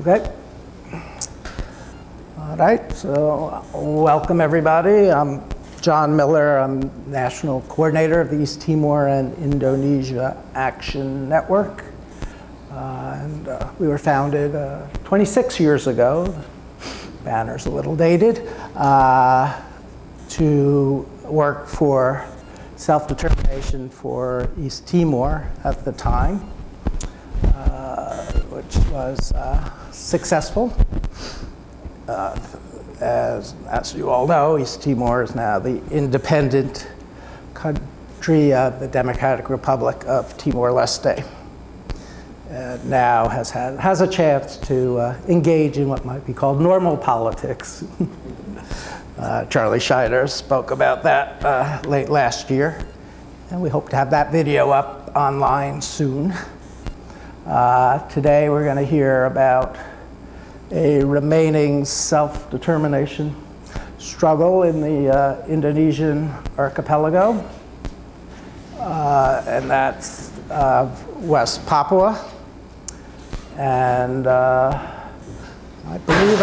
Okay. All right, so welcome everybody. I'm John Miller. I'm National Coordinator of the East Timor and Indonesia Action Network. We were founded 26 years ago, banner's a little dated, to work for self-determination for East Timor at the time, which was successful. As you all know, East Timor is now the independent country of the Democratic Republic of Timor-Leste. Now has a chance to engage in what might be called normal politics. Charlie Scheider spoke about that late last year, and we hope to have that video up online soon. Today we're going to hear about a remaining self-determination struggle in the Indonesian archipelago, and that's West Papua. And I believe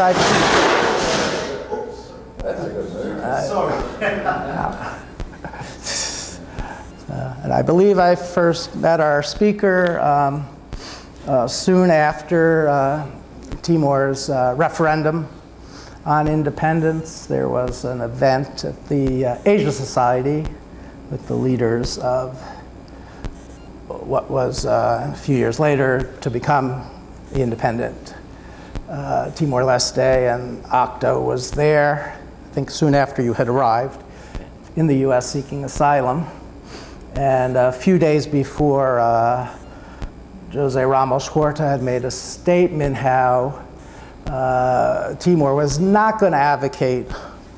and I believe I first met our speaker soon after Timor's referendum on independence. There was an event at the Asia Society with the leaders of what was a few years later to become the independent Timor-Leste, and Octo was there, I think soon after you had arrived, in the US seeking asylum. And a few days before, Jose Ramos Horta had made a statement how Timor was not going to advocate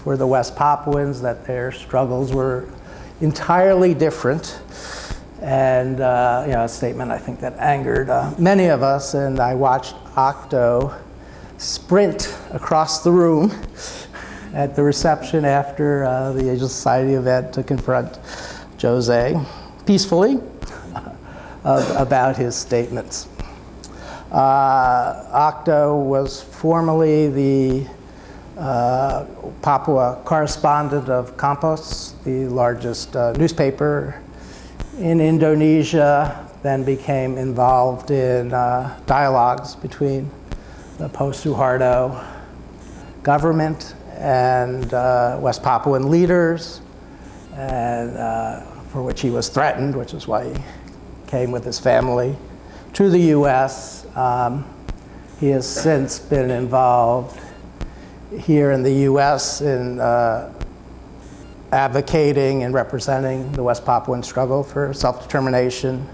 for the West Papuans, that their struggles were entirely different. And a statement I think that angered many of us, and I watched Octo sprint across the room at the reception after the Asia Society event to confront Jose peacefully about his statements. Octo was formerly the Papua correspondent of Kampus, the largest newspaper in Indonesia, then became involved in dialogues between the post-Suharto government and West Papuan leaders, and for which he was threatened, which is why he came with his family to the US. He has since been involved here in the US in advocating and representing the West Papuan struggle for self-determination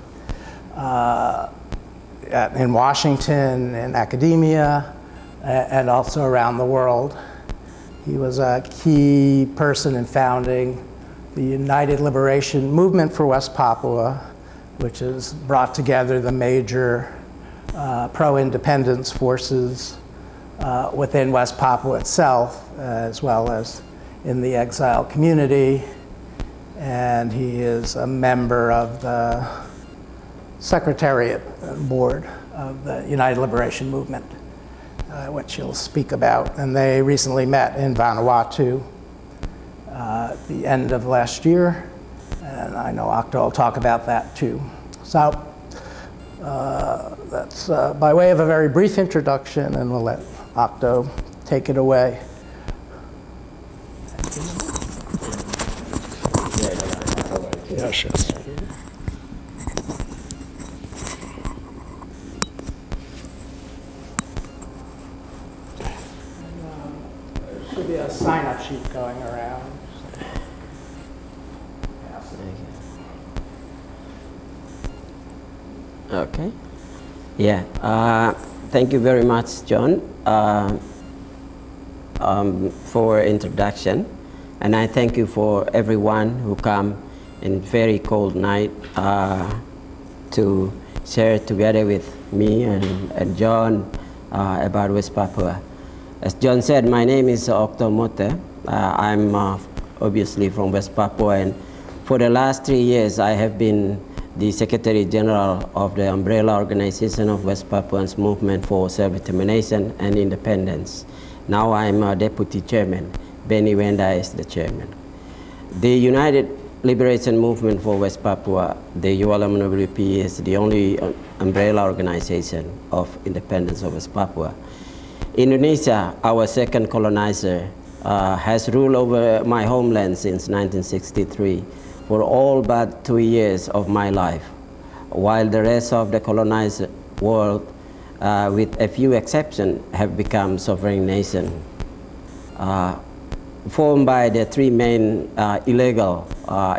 in Washington, in academia, and also around the world. He was a key person in founding the United Liberation Movement for West Papua, which has brought together the major pro-independence forces within West Papua itself, as well as in the exile community. And he is a member of the Secretariat Board of the United Liberation Movement, which he'll speak about. And they recently met in Vanuatu at the end of last year, and I know Octo will talk about that too. So that's by way of a very brief introduction, and we'll let Octo take it away. Yes, yes. There should be a sign-up sheet going around. Okay. Yeah. Thank you very much, John, for introduction, and I thank you for everyone who come in very cold night to share together with me and John about West Papua. As John said, my name is Octo Mote. I'm obviously from West Papua, and for the last 3 years I have been the Secretary General of the umbrella organization of West Papuans Movement for Self-Determination and Independence. Now I'm a deputy chairman. Benny Wenda is the chairman. The United Liberation Movement for West Papua, the ULMWP, is the only umbrella organization of independence of West Papua. Indonesia, our second colonizer, has ruled over my homeland since 1963 for all but 2 years of my life, while the rest of the colonized world, with a few exceptions, have become sovereign nations. Formed by the three main illegal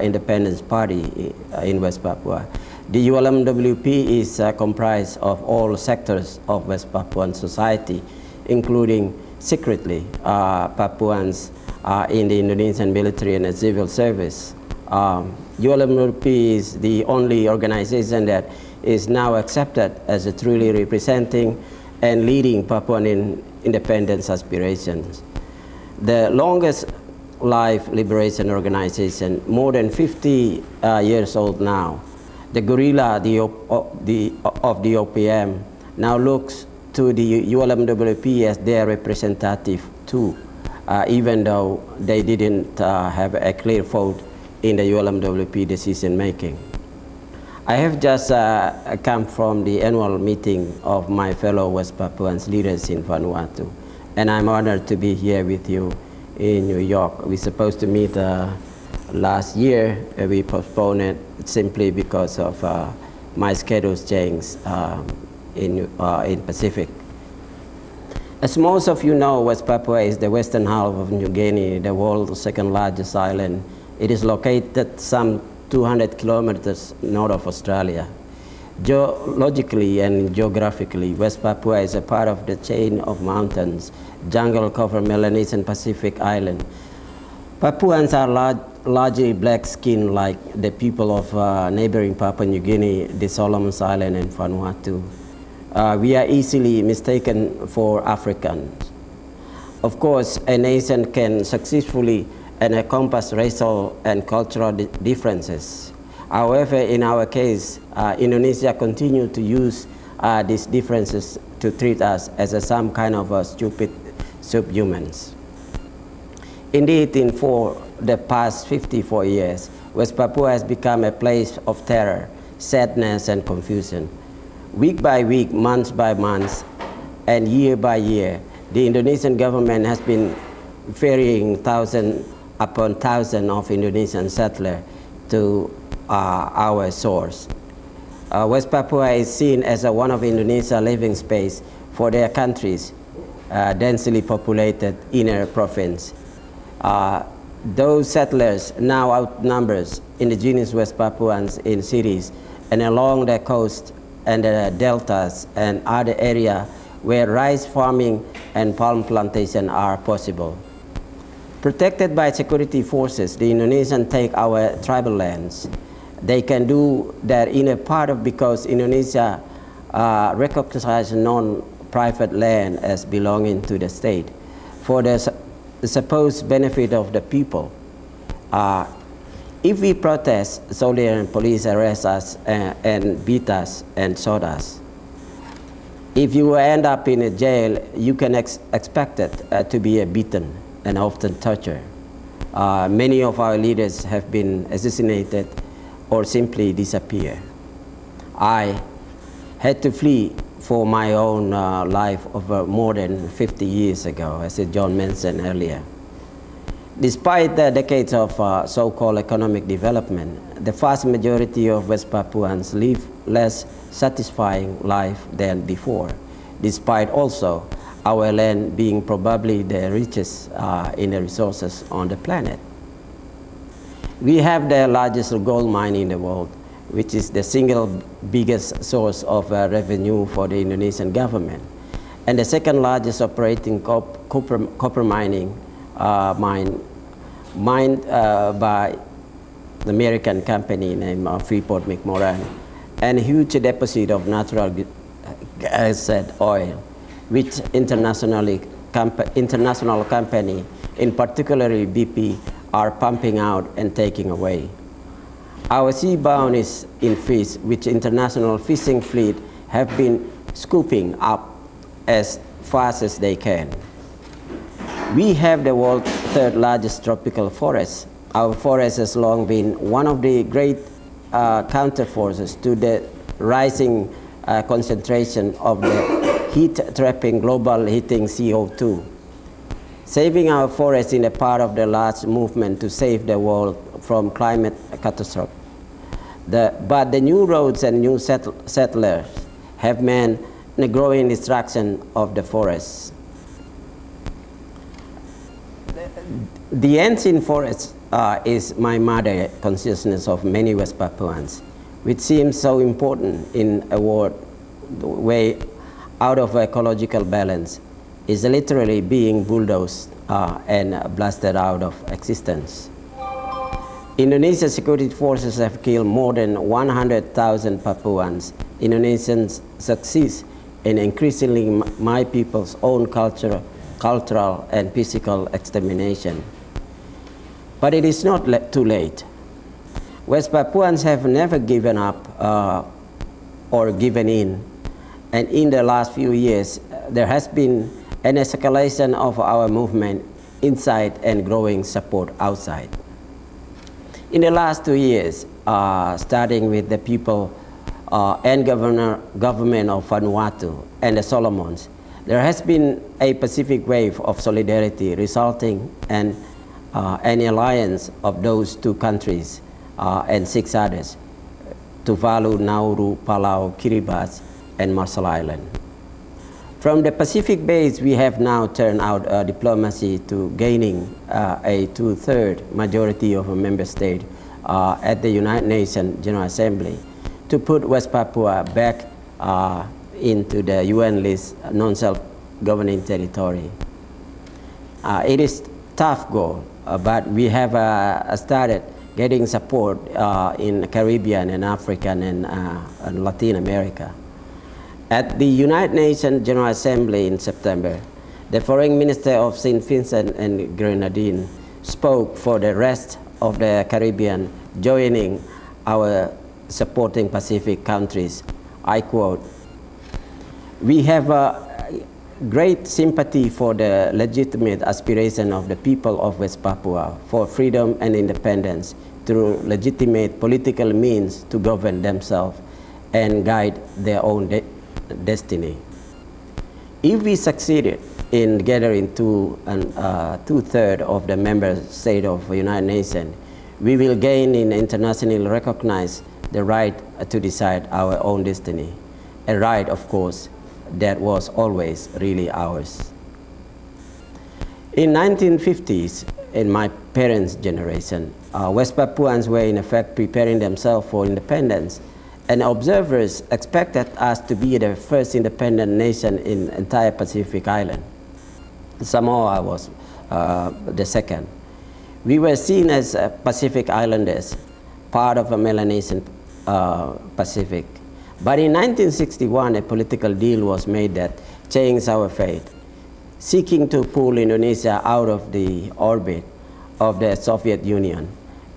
independence party in West Papua. The ULMWP is comprised of all sectors of West Papuan society, including secretly Papuans in the Indonesian military and civil service. ULMWP is the only organization that is now accepted as a truly representing and leading Papuan independence aspirations. The longest life liberation organization, more than 50 years old now. The guerrilla of the OPM now looks to the ULMWP as their representative too, even though they didn't have a clear vote in the ULMWP decision making. I have just come from the annual meeting of my fellow West Papuans leaders in Vanuatu. And I'm honored to be here with you in New York. We're supposed to meet last year. We postponed it simply because of my schedule's change in Pacific. As most of you know, West Papua is the western half of New Guinea, the world's second largest island. It is located some 200 kilometers north of Australia. Geologically and geographically, West Papua is a part of the chain of mountains, jungle-covered Melanesian Pacific island. Papuans are largely black-skinned like the people of neighboring Papua New Guinea, the Solomon Islands, and Vanuatu. We are easily mistaken for Africans. Of course, a nation can successfully encompass racial and cultural differences. However, in our case, Indonesia continues to use these differences to treat us as some kind of stupid subhumans. Indeed, for the past 54 years, West Papua has become a place of terror, sadness, and confusion. Week by week, month by month, and year by year, the Indonesian government has been ferrying thousands upon thousands of Indonesian settlers to our shores. West Papua is seen as one of Indonesia's living space for their country's densely populated inner province. Those settlers now outnumber indigenous West Papuans in cities and along the coast and the deltas and other areas where rice farming and palm plantation are possible. Protected by security forces, the Indonesians take our tribal lands. They can do that in a part of because Indonesia recognizes non-private land as belonging to the state for the supposed benefit of the people. If we protest, soldiers and police arrest us and beat us and shoot us. If you end up in a jail, you can expect it to be beaten and often tortured. Many of our leaders have been assassinated or simply disappear. I had to flee for my own life over more than 50 years ago, as John mentioned earlier. Despite the decades of so-called economic development, the vast majority of West Papuans live less satisfying life than before, despite also our land being probably the richest in the resources on the planet. We have the largest gold mine in the world, which is the single biggest source of revenue for the Indonesian government, and the second largest operating copper mining mine mined by the American company named Freeport McMoran, and a huge deposit of natural gas and oil, which international company, in particular BP, are pumping out and taking away. Our sea-bound is in fish, which international fishing fleet have been scooping up as fast as they can. We have the world's third largest tropical forest. Our forest has long been one of the great counterforces to the rising concentration of the heat-trapping global heating CO2. Saving our forests is a part of the large movement to save the world from climate catastrophe. But the new roads and new settlers have meant the growing destruction of the forests. The ancient forest is my mother consciousness of many West Papuans, which seems so important in a world way out of ecological balance, is literally being bulldozed and blasted out of existence. Indonesia's security forces have killed more than 100,000 Papuans. Indonesians succeed in increasingly my people's own cultural and physical extermination. But it is not too late. West Papuans have never given up or given in. And in the last few years, there has been an escalation of our movement inside and growing support outside. In the last 2 years, starting with the people and government of Vanuatu and the Solomons, there has been a Pacific wave of solidarity resulting in an alliance of those 2 countries and 6 others, Tuvalu, Nauru, Palau, Kiribati, and Marshall Island. From the Pacific base, we have now turned out diplomacy to gaining a 2/3 majority of a member state at the United Nations General Assembly to put West Papua back into the UN list non-self-governing territory. It is a tough goal, but we have started getting support in Caribbean and African and Latin America. At the United Nations General Assembly in September, the Foreign Minister of St. Vincent and Grenadines spoke for the rest of the Caribbean, joining our supporting Pacific countries. I quote, "We have a great sympathy for the legitimate aspiration of the people of West Papua for freedom and independence through legitimate political means to govern themselves and guide their own destiny. If we succeeded in gathering 2/3 of the member states of the United Nations, we will gain in internationally recognize the right to decide our own destiny, a right, of course, that was always really ours." In 1950s, in my parents' generation, West Papuans were in effect preparing themselves for independence, and observers expected us to be the first independent nation in the entire Pacific Island. Samoa was the second. We were seen as Pacific Islanders, part of a Melanesian Pacific. But in 1961, a political deal was made that changed our fate, seeking to pull Indonesia out of the orbit of the Soviet Union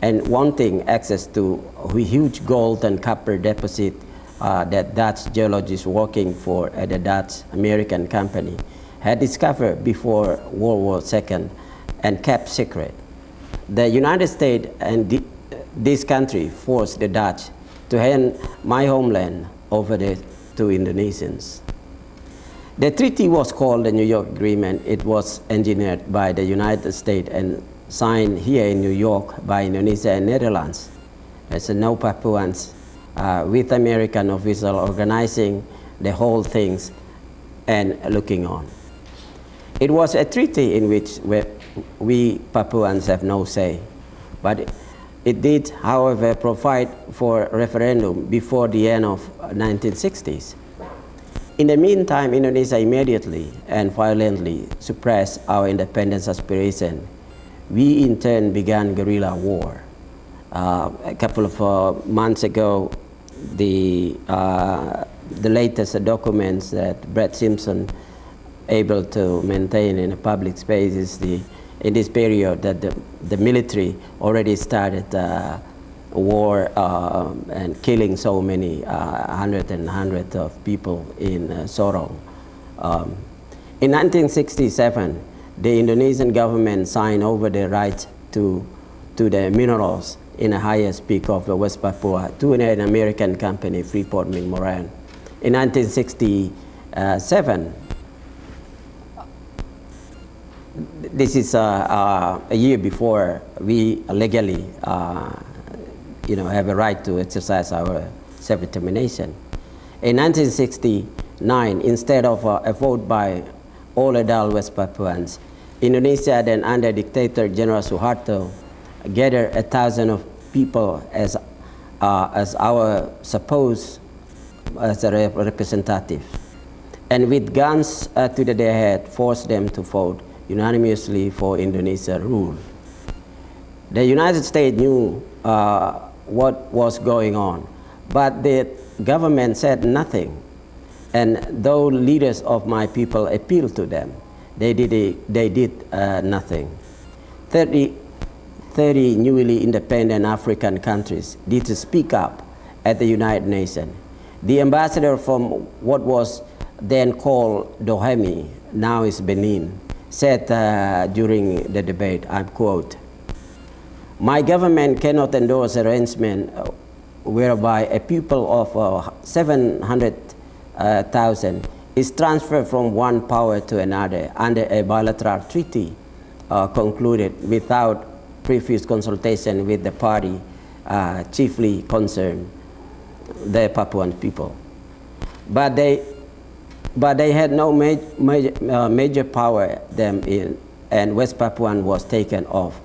and wanting access to a huge gold and copper deposit that Dutch geologists working for at the Dutch-American company had discovered before World War II and kept secret. The United States and this country forced the Dutch to hand my homeland over to Indonesians. The treaty was called the New York Agreement. It was engineered by the United States and signed here in New York by Indonesia and Netherlands. There's no Papuans with American officials organizing the whole things and looking on. It was a treaty in which we Papuans have no say, but it did, however, provide for a referendum before the end of 1960s. In the meantime, Indonesia immediately and violently suppressed our independence aspiration. We in turn began guerrilla war. A couple of months ago, the latest documents that Brett Simpson able to maintain in a public space is in this period that the military already started war and killing so many hundreds and hundreds of people in Sorong. In 1967, the Indonesian government signed over the rights to the minerals in the highest peak of the West Papua to an American company, Freeport McMoran. In 1967, this is a year before we legally have a right to exercise our self-determination. In 1969, instead of a vote by all adult West Papuans, Indonesia, then under dictator General Suharto, gathered 1,000 of people as our supposed as a representative, and with guns to their head, forced them to vote unanimously for Indonesia rule. The United States knew what was going on, but the government said nothing. And though leaders of my people appealed to them, they did nothing. 30 newly independent African countries did speak up at the United Nations. The ambassador from what was then called Doheny, now is Benin, said during the debate, I quote, "My government cannot endorse arrangement whereby a people of 700,000 is transferred from one power to another under a bilateral treaty concluded without previous consultation with the party chiefly concerned, the Papuan people. But they had no major power them in, and West Papuan was taken off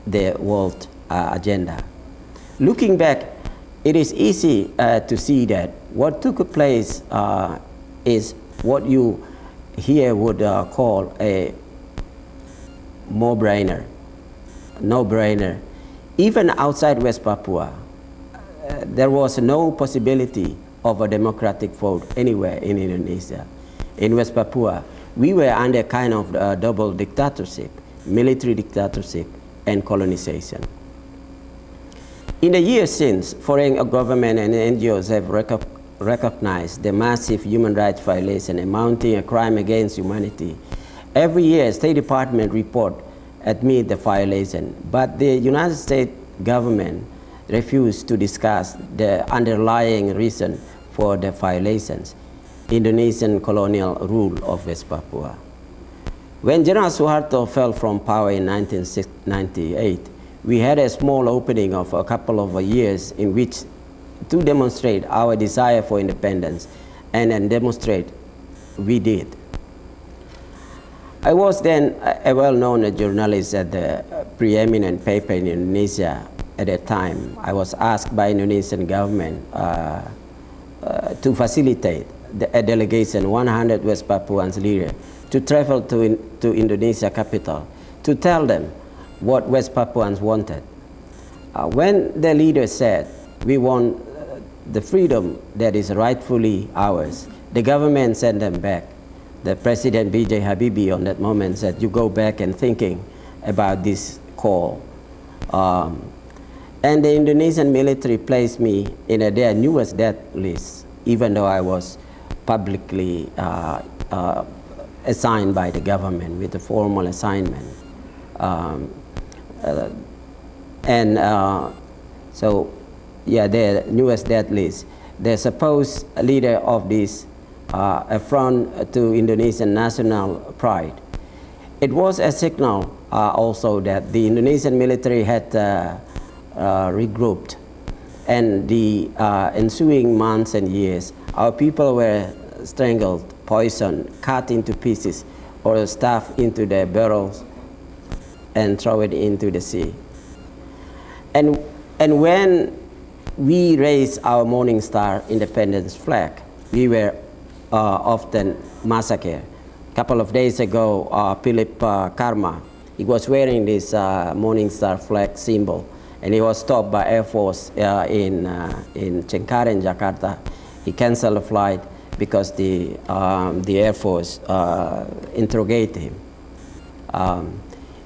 the world agenda. Looking back, it is easy to see that what took place is what you here would call a no-brainer. Even outside West Papua, there was no possibility of a democratic vote anywhere in Indonesia. In West Papua, we were under kind of double dictatorship, military dictatorship and colonization. In the years since, foreign government and NGOs have recognized the massive human rights violation amounting a crime against humanity. Every year, State Department report admit the violation, but the United States government refused to discuss the underlying reason for the violations, Indonesian colonial rule of West Papua. When General Suharto fell from power in 1998, we had a small opening of a couple of years in which to demonstrate our desire for independence, and demonstrate we did. I was then a well-known journalist at the preeminent paper in Indonesia. At that time, I was asked by Indonesian government to facilitate a delegation, 100 West Papuans leaders, to travel to Indonesia capital to tell them what West Papuans wanted. When the leaders said, we want the freedom that is rightfully ours, the government sent them back. The President B.J. Habibie on that moment said, you go back and thinking about this call. And the Indonesian military placed me in their newest death list, even though I was publicly assigned by the government with a formal assignment. So, yeah, their newest death list. The supposed leader of this affront to Indonesian national pride. It was a signal also that the Indonesian military had regrouped, and the ensuing months and years, our people were strangled, poisoned, cut into pieces, or stuffed into their barrels and thrown it into the sea. And when we raised our Morning Star independence flag, we were often massacred. A couple of days ago, Philip Karma, he was wearing this Morning Star flag symbol, and he was stopped by Air Force in Cengkareng, Jakarta. He canceled the flight because the Air Force interrogated him.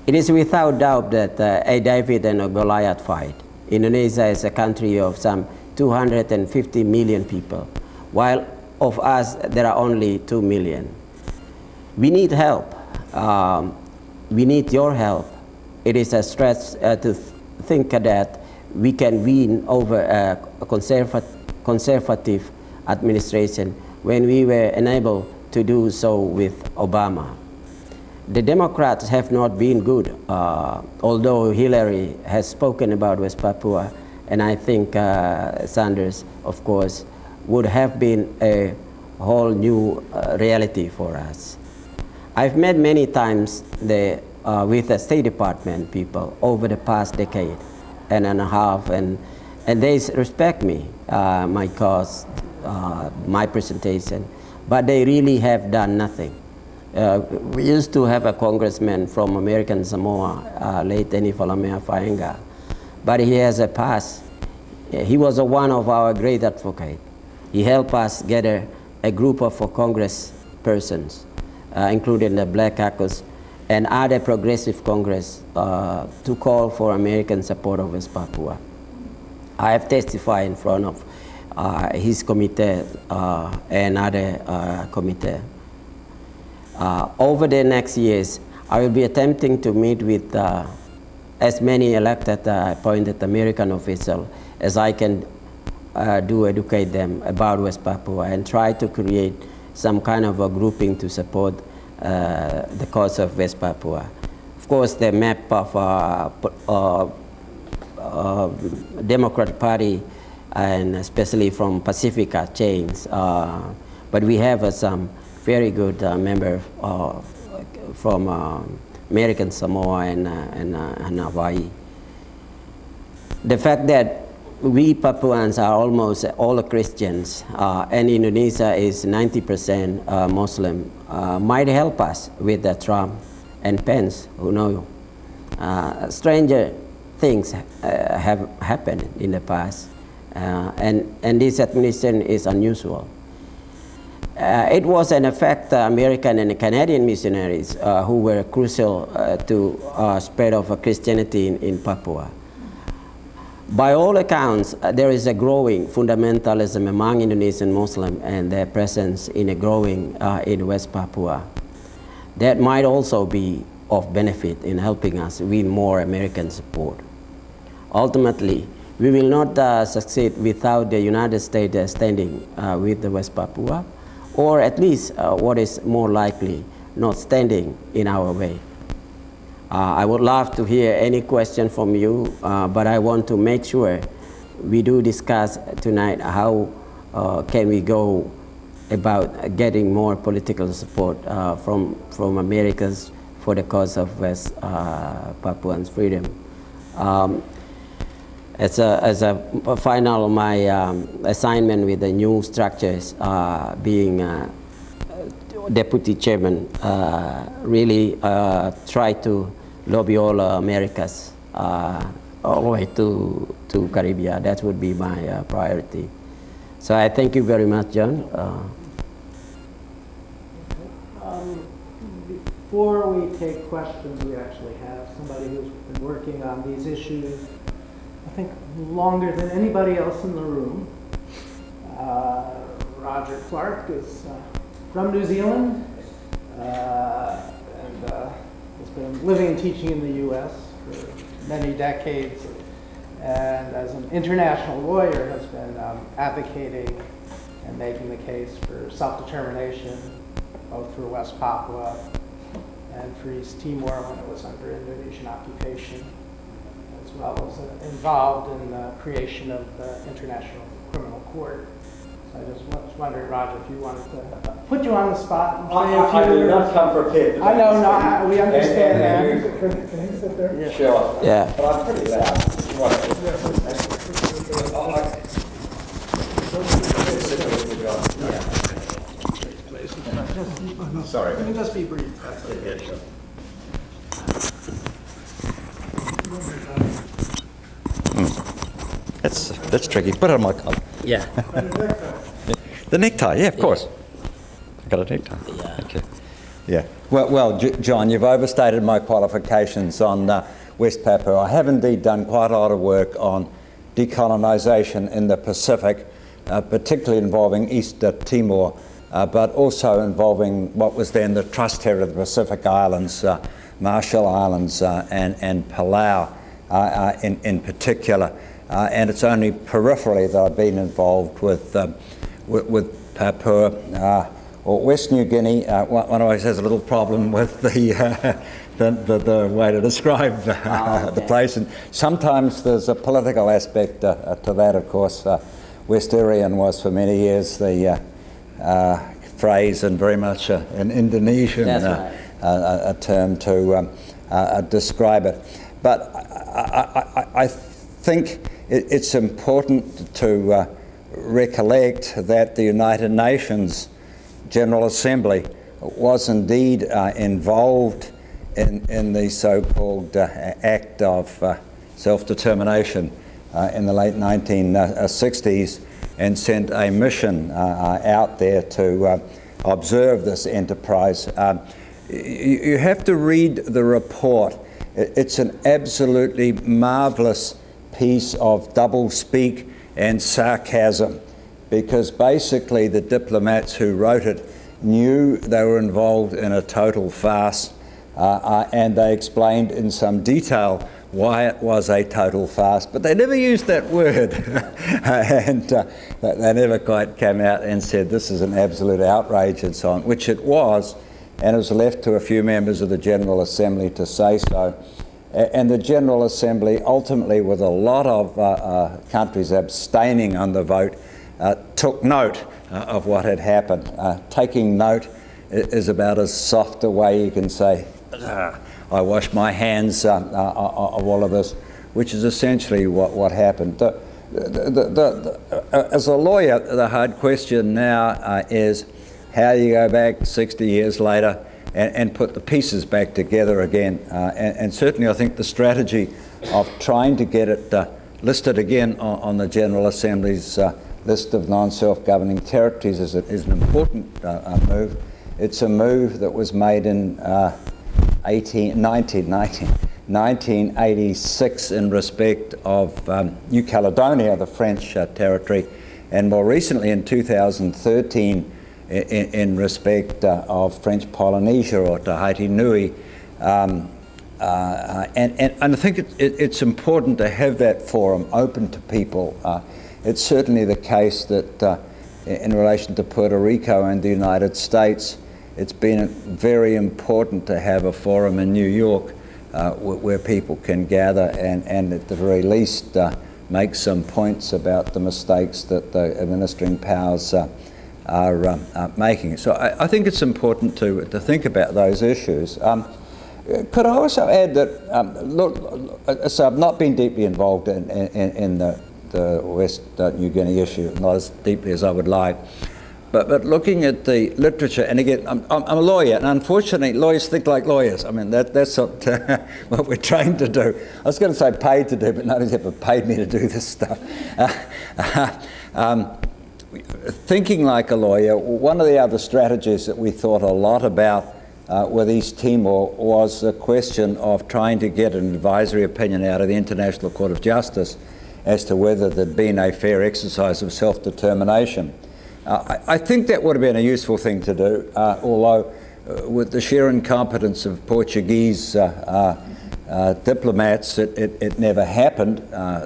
It is without doubt that a David and a Goliath fight Indonesia is a country of some 250 million people, while of us there are only 2 million. We need help. We need your help. It is a stretch to think that we can win over a conservative administration when we were unable to do so with Obama. The Democrats have not been good, although Hillary has spoken about West Papua, and I think Sanders, of course, would have been a whole new reality for us. I've met many times with the State Department people over the past decade and a half, and they respect me, my cause, my presentation, but they really have done nothing. We used to have a congressman from American Samoa, late Enifalamea Faenga, but he has a past. He was one of our great advocates. He helped us gather a group of Congress persons, including the Black Caucus and other progressive Congress, to call for American support of West Papua. I have testified in front of his committee and other committee. Over the next years, I will be attempting to meet with as many elected, appointed American officials as I can educate them about West Papua and try to create some kind of a grouping to support the cause of West Papua. Of course, the map of Democratic Party, and especially from Pacifica, change, but we have some very good members from American Samoa and Hawaii. The fact that we Papuans are almost all Christians, and Indonesia is 90% Muslim, might help us with Trump and Pence, who know. Stranger things have happened in the past, and this administration is unusual. It was in effect American and Canadian missionaries who were crucial to spread of Christianity in Papua. By all accounts, there is a growing fundamentalism among Indonesian Muslims and their presence in a growing in West Papua. That might also be of benefit in helping us win more American support. Ultimately, we will not succeed without the United States standing with the West Papua, or at least what is more likely, not standing in our way. I would love to hear any question from you, but I want to make sure we do discuss tonight how can we go about getting more political support from Americans for the cause of West Papuans' freedom. As a final, my assignment with the new structures, being deputy chairman, really try to lobby all Americas all the way to Caribbean. That would be my priority. So I thank you very much, John. Before we take questions, we actually have somebody who's been working on these issues, I think, longer than anybody else in the room. Roger Clark is from New Zealand and has been living and teaching in the U.S. for many decades, and as an international lawyer has been advocating and making the case for self-determination, both for West Papua and for East Timor when it was under Indonesian occupation, as well as involved in the creation of the International Criminal Court. So I just was wondering, Roger, if you wanted to put you on the spot and say a few I did not words. come prepared. I know, no, we understand that. Can you sit there? Yeah. Sure. Yeah. But I'm pretty loud. Sorry. You can just be brief. Yeah, sure. That's tricky. Put it on my collar. Yeah. The necktie, yeah, of course. I got a necktie. Yeah. Okay. Yeah. Well, John, you've overstated my qualifications on West Papua. I have indeed done quite a lot of work on decolonisation in the Pacific, particularly involving East Timor, but also involving what was then the trust territory of the Pacific Islands, Marshall Islands and Palau in particular. And it's only peripherally that I've been involved with Papua or West New Guinea. One always has a little problem with the way to describe the place, and sometimes there's a political aspect to that, of course. West Irian was for many years the phrase, and very much an Indonesian a term to describe it. But I think it's important to recollect that the United Nations General Assembly was indeed involved in the so-called act of self-determination in the late 1960s, and sent a mission out there to observe this enterprise. You have to read the report. It's an absolutely marvelous piece of double-speak and sarcasm, because basically the diplomats who wrote it knew they were involved in a total farce, and they explained in some detail why it was a total farce, but they never used that word. And they never quite came out and said this is an absolute outrage and so on, which it was, and it was left to a few members of the General Assembly to say so. And the General Assembly, ultimately with a lot of countries abstaining on the vote, took note of what had happened. Taking note is about as soft a way you can say, I wash my hands of all of this, which is essentially what happened. As a lawyer, the hard question now is how you go back 60 years later and put the pieces back together again. And certainly I think the strategy of trying to get it listed again on the General Assembly's list of non-self-governing territories is an important move. It's a move that was made in 1986 in respect of New Caledonia, the French territory, and more recently in 2013 in respect of French Polynesia or Tahiti Nui. And I think it's important to have that forum open to people. It's certainly the case that in relation to Puerto Rico and the United States, it's been very important to have a forum in New York where people can gather and at the very least make some points about the mistakes that the administering powers are making. So I think it's important to think about those issues. Could I also add that, so I've not been deeply involved in the West New Guinea issue, not as deeply as I would like. But looking at the literature, and again, I'm a lawyer, and unfortunately, lawyers think like lawyers. I mean, that's what, what we're trained to do. I was going to say paid to do, but nobody's ever paid me to do this stuff. Thinking like a lawyer, one of the other strategies that we thought a lot about with East Timor was the question of trying to get an advisory opinion out of the International Court of Justice as to whether there'd been a fair exercise of self-determination. I think that would have been a useful thing to do, although with the sheer incompetence of Portuguese diplomats, it never happened.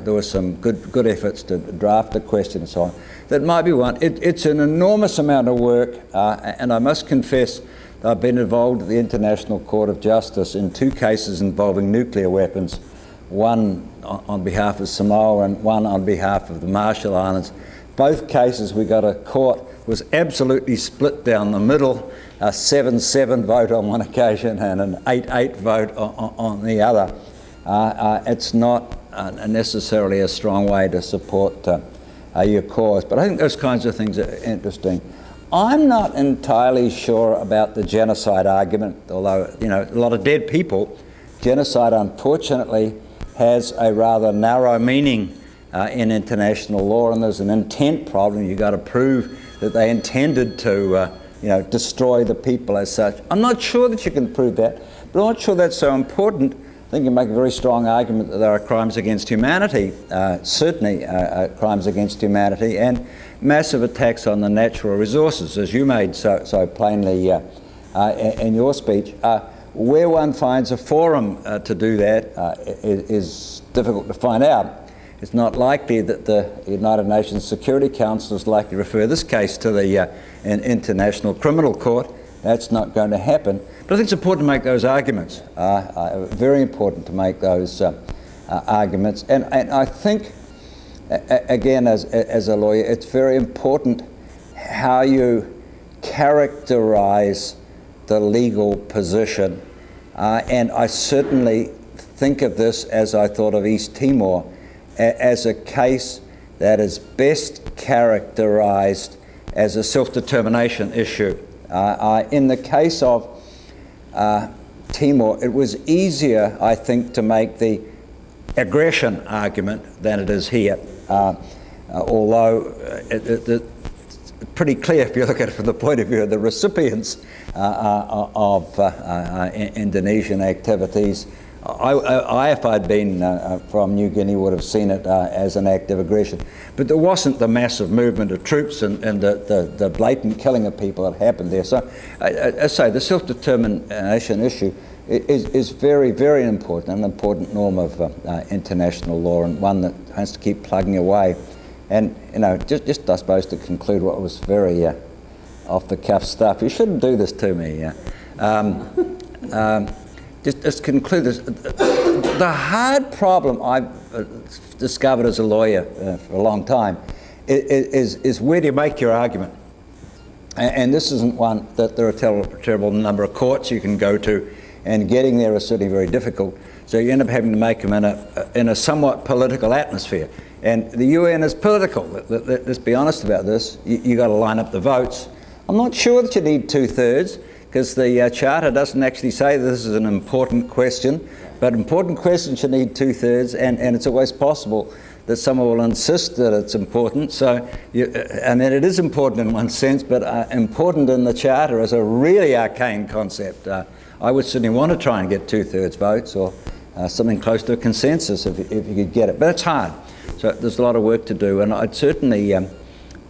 There were some good efforts to draft the question and so on. That might be one. It's an enormous amount of work, and I must confess that I've been involved at the International Court of Justice in 2 cases involving nuclear weapons, one on behalf of Samoa and one on behalf of the Marshall Islands. Both cases we got a court was absolutely split down the middle, a 7-7 vote on one occasion and an 8-8 vote on the other. It's not necessarily a strong way to support your cause, but I think those kinds of things are interesting. I'm not entirely sure about the genocide argument, although, you know, a lot of dead people. Genocide, unfortunately, has a rather narrow meaning in international law, and there's an intent problem. You've got to prove that they intended to destroy the people as such. I'm not sure that you can prove that, but I'm not sure that's so important. I think you make a very strong argument that there are crimes against humanity, certainly crimes against humanity, and massive attacks on the natural resources, as you made so plainly in your speech. Where one finds a forum to do that is difficult to find out. It's not likely that the United Nations Security Council is likely to refer this case to the International Criminal Court. That's not going to happen. But I think it's important to make those arguments. Very important to make those arguments. And I think, again, as a lawyer, it's very important how you characterize the legal position. And I certainly think of this, as I thought of East Timor, as a case that is best characterized as a self-determination issue. In the case of Timor, it was easier, I think, to make the aggression argument than it is here. Although it's pretty clear if you look at it from the point of view of the recipients of Indonesian activities. I, if I'd been from New Guinea, would have seen it as an act of aggression. But there wasn't the massive movement of troops and the blatant killing of people that happened there. So, I say, the self-determination issue is very, very important, an important norm of international law, and one that has to keep plugging away. And, you know, just I suppose to conclude what was very off-the-cuff stuff, you shouldn't do this to me. Just conclude this. The hard problem I've discovered as a lawyer for a long time is where do you make your argument? And this isn't one that there are a terrible number of courts you can go to, and getting there is certainly very difficult. So you end up having to make them in a somewhat political atmosphere. And the UN is political. Let's be honest about this. You got to line up the votes. I'm not sure that you need 2/3. Because the Charter doesn't actually say this is an important question, but important questions should need 2/3, and it's always possible that someone will insist that it's important. So, I mean, it is important in one sense, but important in the Charter is a really arcane concept. I would certainly want to try and get 2/3 votes, or something close to a consensus if you could get it. But it's hard. So there's a lot of work to do, and I'd certainly,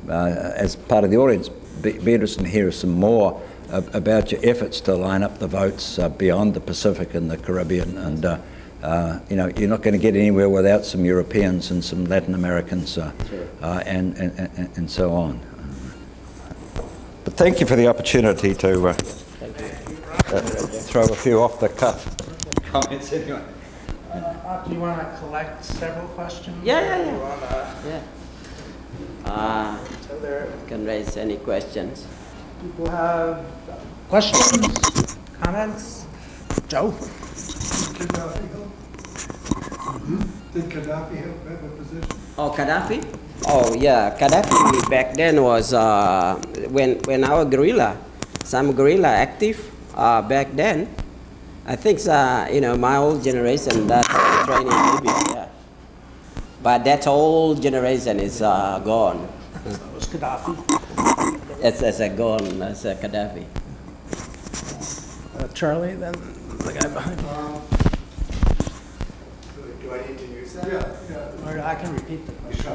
as part of the audience, be interested to hear some more about your efforts to line up the votes beyond the Pacific and the Caribbean. And you know, you're not going to get anywhere without some Europeans and some Latin Americans and so on. But thank you for the opportunity to throw a few off-the-cuff comments anyway. Do you want to collect several questions? Yeah. So there, Can raise any questions. people have questions, comments? Joe? Did Gaddafi have a position? Oh, Gaddafi? Oh, yeah. Gaddafi back then was when our guerrilla, some guerrilla active back then. I think you know, my whole generation that's trained in Libya. Yeah. But that whole generation is gone. That was Gaddafi. It's gone as Gaddafi. Charlie, then the guy behind you. Do I need to use that? Yeah. Or I can repeat the question.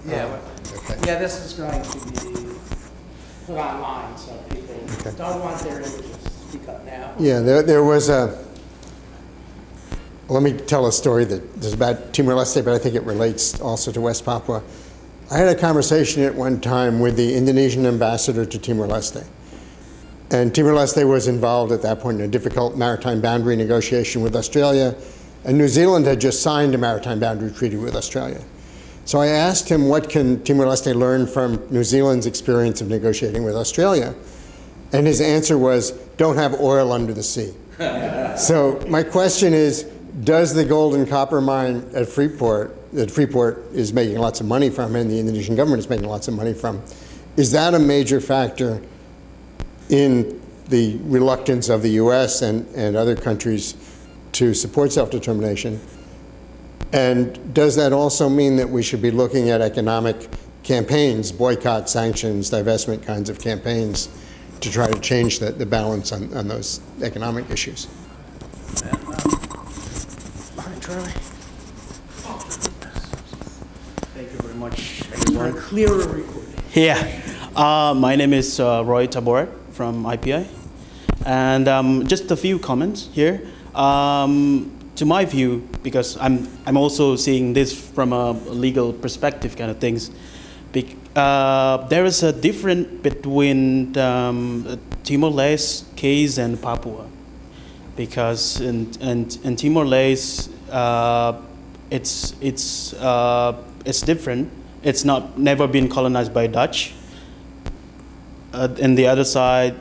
Yeah. Yeah, this is going to be put online, so people don't want their images to be cut now. Yeah, there was a, let me tell a story that is about Timor-Leste, but I think it relates also to West Papua. I had a conversation at one time with the Indonesian ambassador to Timor-Leste. And Timor-Leste was involved at that point in a difficult maritime boundary negotiation with Australia, and New Zealand had just signed a maritime boundary treaty with Australia. So I asked him, what can Timor-Leste learn from New Zealand's experience of negotiating with Australia? And his answer was, don't have oil under the sea. So my question is, does the gold and copper mine at Freeport, that Freeport is making lots of money from and the Indonesian government is making lots of money from, is that a major factor in the reluctance of the US and other countries to support self-determination? And does that also mean that we should be looking at economic campaigns, boycott, sanctions, divestment kinds of campaigns, to try to change the balance on those economic issues? Charlie. Thank you very much, everyone. Clearer recording. Yeah, my name is Roy Tabor from IPI, and just a few comments here. To my view, because I'm also seeing this from a legal perspective kind of things. There is a difference between Timor-Leste case and Papua, because in Timor-Leste it's different. It's never been colonized by Dutch. And the other side,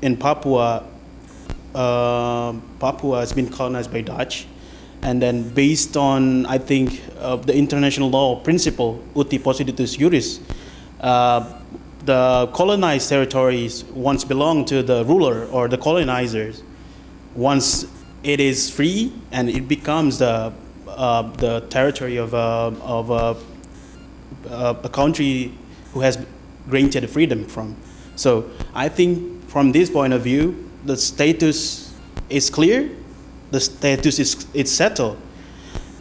in Papua, Papua has been colonized by Dutch, and then based on, I think, the international law principle, uti possidetis juris, the colonized territories once belong to the ruler or the colonizers. Once it is free and it becomes the territory of a country who has granted freedom from. So I think from this point of view, the status is clear, the status is settled.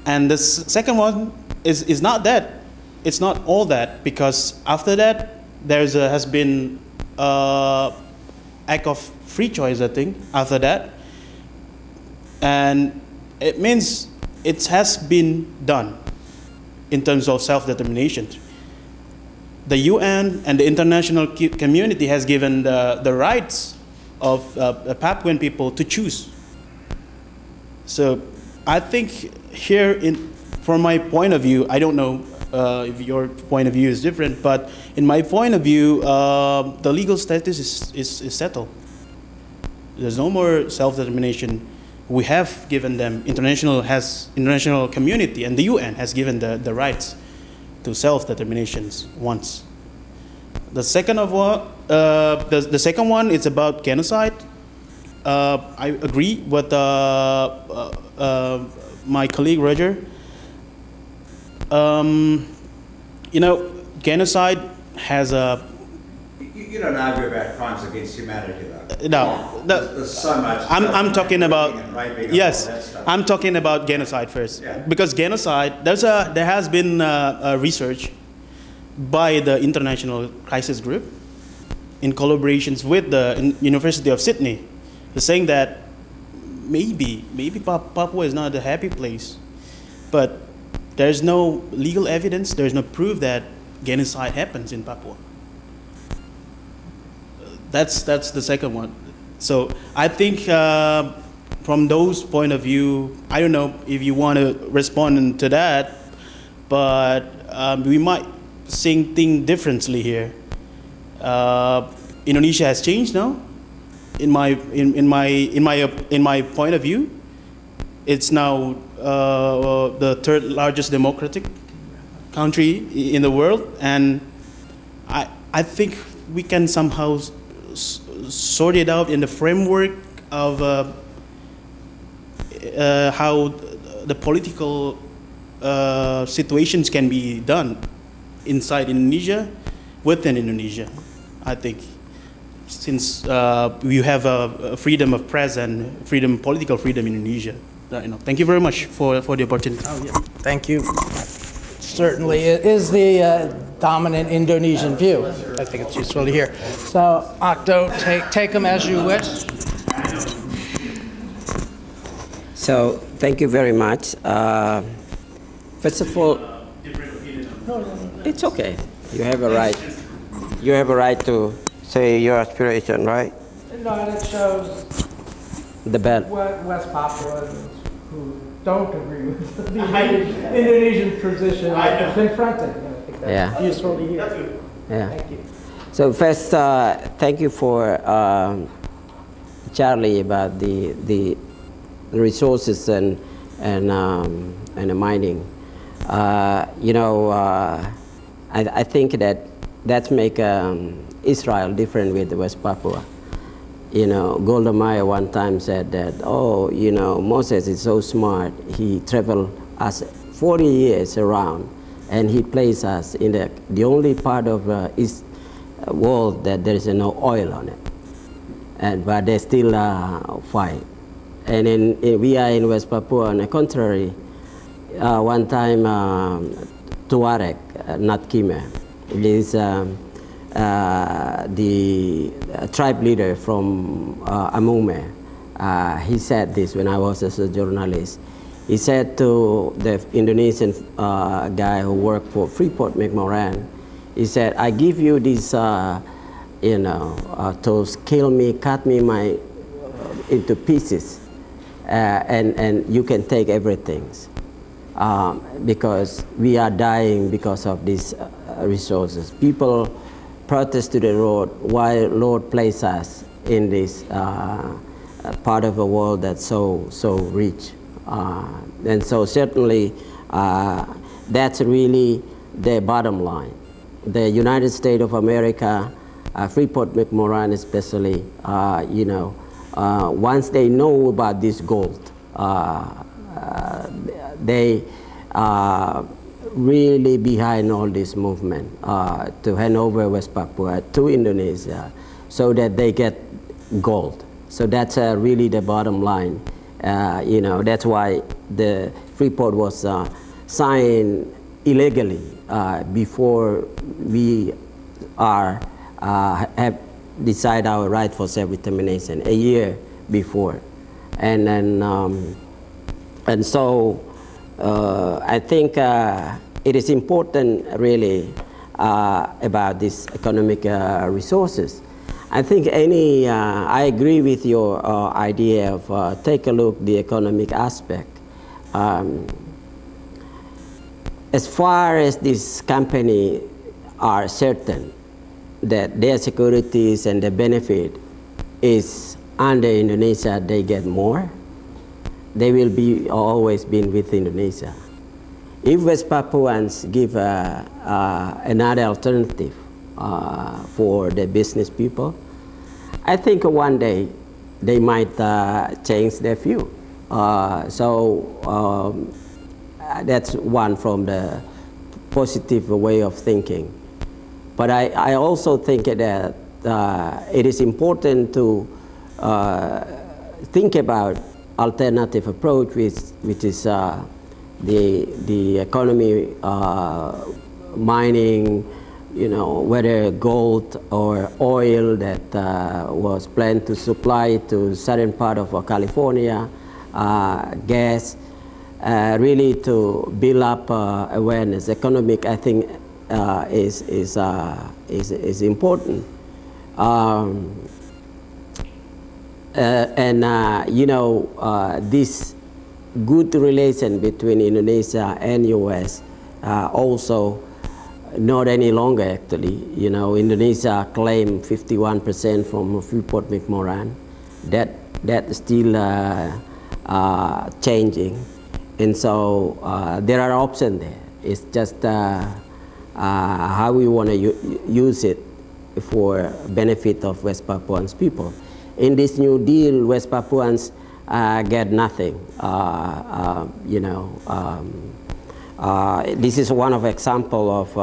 And the second one is not that. It's not all that, because after that, has been act of free choice, I think, after that. And it means it has been done in terms of self-determination. The UN and the international community has given the rights of the Papuan people to choose. So I think here, from my point of view, I don't know if your point of view is different, but in my point of view, the legal status is settled. There's no more self-determination. We have given them, international community and the UN has given the rights to self-determinations once. The second the second one is about genocide. I agree with my colleague Roger. You know, genocide has a. You don't argue about crimes against humanity, though. No, there's so much. I'm talking about. Yes, and I'm talking about genocide first, yeah. Because because genocide. There has been research by the International Crisis Group in collaborations with the University of Sydney. They're saying that maybe Papua is not a happy place, but there's no legal evidence, there's no proof that genocide happens in Papua. That's the second one. So I think from those point of view, I don't know if you want to respond to that, but we might seeing things differently here. Indonesia has changed now. In my point of view, it's now the third largest democratic country in the world, and I think we can somehow sort it out in the framework of how the political situations can be done inside Indonesia, within Indonesia. I think since we have a freedom of press and political freedom in Indonesia. Thank you very much for the opportunity. Oh, yeah. Thank you. Certainly, it is the dominant Indonesian view. I think it's useful to hear. So, Octo, take them as you wish. So, thank you very much. First of all, it's okay. You have a right. You have a right to say your aspiration, right? No, and it shows The belt. West Papuans who don't agree with the Indonesian position confronted. I think that's Yeah. useful to hear. Yeah. Thank you. So first, thank you for Charlie about the resources and the mining. I think that make Israel different with West Papua. Golda Meir one time said that, Moses is so smart. He traveled us 40 years around, and he placed us in the only part of East world that there is no oil on it, but they still fight. And we are in West Papua. On the contrary, one time Tuareg, not Khmer, is the tribe leader from Amume. He said this when I was as a journalist. He said to the Indonesian guy who worked for Freeport-McMoran, he said, I give you this, to kill me, cut me into pieces, and you can take everything. Because we are dying because of these resources. People protest to the road why Lord placed us in this part of the world that's so rich. And so certainly that's really the bottom line. The United States of America, Freeport-McMoran especially, once they know about this gold, they are really behind all this movement to hand over West Papua to Indonesia so that they get gold. So that's really the bottom line. That's why the Freeport was signed illegally before we have decided our right for self-determination a year before. And then, and so I think it is important really about these economic resources. I think I agree with your idea of take a look the economic aspect. As far as this company are certain that their securities and the benefit is under Indonesia, they get more, they will be always been with Indonesia. If West Papuans give another alternative for the business people, I think one day they might change their view. That's one from the positive way of thinking. But I also think that it is important to think about alternative approach, which is the economy, mining, whether gold or oil that was planned to supply to certain part of California, gas, really to build up awareness. Economic, I think, is important. This good relation between Indonesia and US also not any longer actually. Indonesia claimed 51% from Freeport-McMoran. That still changing, and so there are options there. It's just how we want to use it for benefit of West Papuans people. In this New Deal, West Papuans get nothing. This is one of example of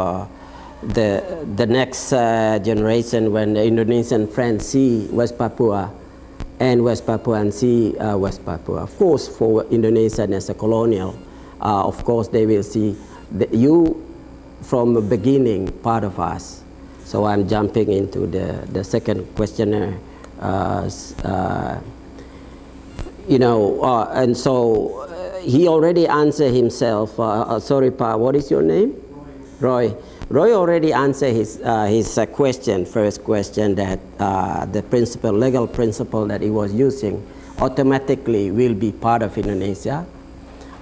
the next generation when the Indonesian friends see West Papua and West Papuans see West Papua. Of course, for Indonesia as a colonial, of course they will see you from the beginning part of us. So I'm jumping into the second questionnaire. And so he already answered himself. Sorry, Pa, what is your name? Roy. Roy already answered his question, first question, that the legal principle that he was using automatically will be part of Indonesia.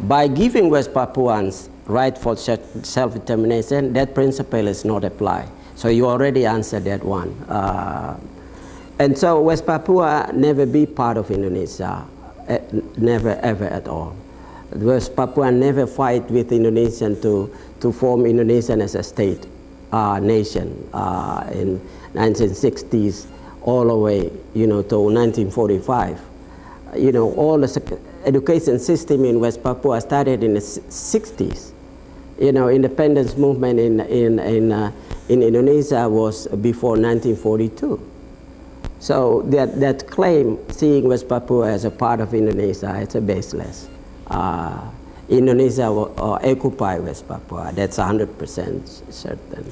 By giving West Papuans right for self-determination, that principle is not applied. So you already answered that one. And so West Papua never be part of Indonesia, never ever at all. West Papua never fight with Indonesian to form Indonesia as a state nation in 1960s all the way, to 1945. All the education system in West Papua started in the 60s. Independence movement in Indonesia was before 1942. So that claim, seeing West Papua as a part of Indonesia, it's a baseless. Indonesia will occupy West Papua. That's 100% certain.